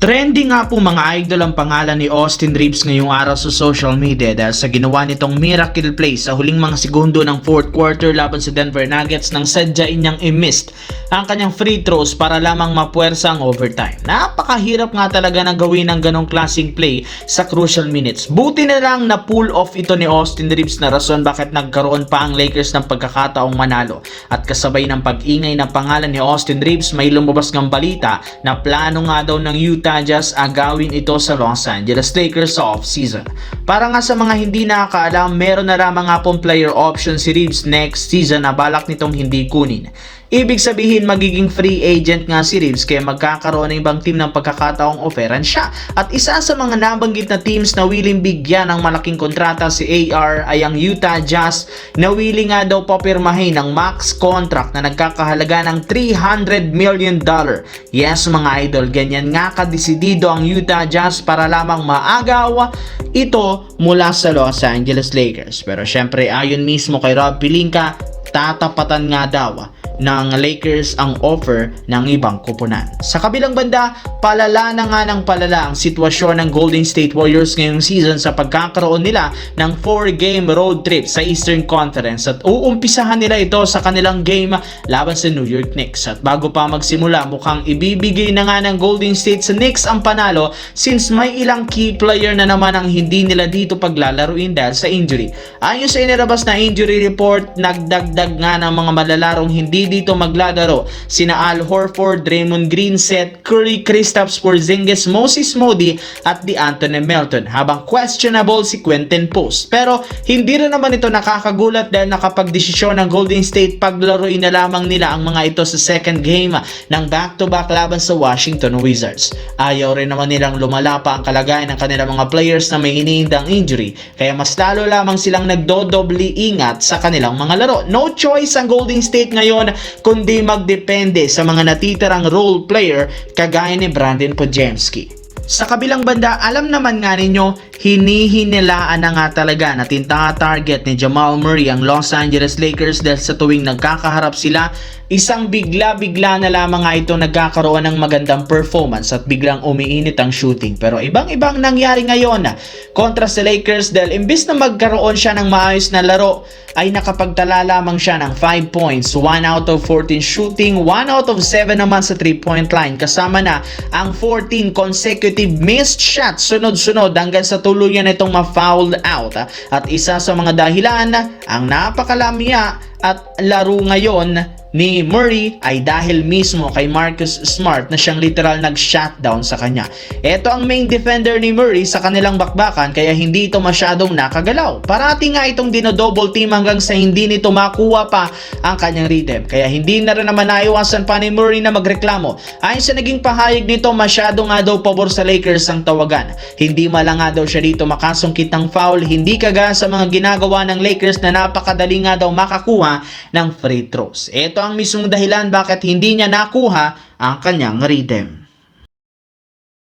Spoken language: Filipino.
Trending nga po mga idol ang pangalan ni Austin Reeves ngayong araw sa social media dahil sa ginawa nitong miracle play sa huling mga segundo ng fourth quarter laban sa Denver Nuggets nang sadyain niyang i-missed ang kanyang free throws para lamang mapuwersa ang overtime. Napakahirap nga talaga na gawin ang ganong klaseng play sa crucial minutes. Buti na lang na pull off ito ni Austin Reeves na rason bakit nagkaroon pa ang Lakers ng pagkakataong manalo. At kasabay ng pag-ingay ng pangalan ni Austin Reeves, may lumabas ng balita na plano nga daw ng Utah Jazz agawin ito sa Los Angeles Lakers sa off-season. Para nga sa mga hindi nakakaalam, meron na lamang nga pong player option si Reeves next season na balak nitong hindi kunin. Ibig sabihin magiging free agent nga si Reeves kaya magkakaroon ng ibang team ng pagkakataong offeran siya. At isa sa mga nabanggit na teams na willing bigyan ng malaking kontrata si AR ay ang Utah Jazz na willing nga daw papirmahin ng max contract na nagkakahalaga ng $300 million. Yes mga idol, ganyan nga kadesidido ang Utah Jazz para lamang maagaw ito mula sa Los Angeles Lakers. Pero syempre ayon mismo kay Rob Pelinka, tatapatan nga daw ng Lakers ang offer ng ibang kupunan. Sa kabilang banda, palala na nga ng palala ang sitwasyon ng Golden State Warriors ngayong season sa pagkakaroon nila ng 4-game road trip sa Eastern Conference at uumpisahan nila ito sa kanilang game laban sa New York Knicks. At bago pa magsimula, mukhang ibibigay na nga ng Golden State sa Knicks ang panalo since may ilang key player na naman ang hindi nila dito paglalaruin dahil sa injury. Ayon sa inilabas na injury report, nagdagdag nga ng mga malalarong hindi dito maglalaro sina Al Horford, Draymond Green, Seth Curry, Kristaps Porzingis, Moses Moody at DeAnthony Melton, habang questionable si Quentin Post. Pero hindi rin naman ito nakakagulat dahil nakapagdesisyon ng Golden State paglaruin na lamang nila ang mga ito sa second game ng back-to-back laban sa Washington Wizards. Ayaw rin naman nilang lumala pa ang kalagayan ng kanilang mga players na may iniindang injury, kaya mas lalo lamang silang nagdodobli ingat sa kanilang mga laro. No choice ang Golden State ngayon kundi magdepende sa mga natitirang role player kagaya ni Brandon Podziemski. Sa kabilang banda, alam naman nga ninyo, hinihinilaan na nga talaga na target ni Jamal Murray ang Los Angeles Lakers dahil sa tuwing nagkakaharap sila, isang bigla-bigla na lamang nga ito nagkakaroon ng magandang performance at biglang umiinit ang shooting. Pero ibang-ibang nangyari ngayon kontra sa Lakers dahil imbis na magkaroon siya ng maayos na laro, ay nakapagtala lamang siya ng 5 points, 1 out of 14 shooting, 1 out of 7 naman sa 3-point line, kasama na ang 14 consecutive missed shots sunod-sunod hanggang sa tuluyan itong ma-fouled out. At isa sa mga dahilan, ang napakalamya at laro ngayon ni Murray ay dahil mismo kay Marcus Smart na siyang literal nag-shutdown sa kanya. Ito ang main defender ni Murray sa kanilang bakbakan kaya hindi ito masyadong nakagalaw. Parati nga itong dinodouble team hanggang sa hindi nito makuha pa ang kanyang rhythm. Kaya hindi na rin naman naiwasan pa ni Murray na magreklamo. Ayon sa naging pahayag nito, masyado nga daw pabor sa Lakers ang tawagan. Hindi malang nga daw siya dito makasungkit ng foul, hindi kagaya sa mga ginagawa ng Lakers na napakadali nga daw makakuha ng free throws. Ito ang mismong dahilan bakit hindi niya nakuha ang kanyang rhythm.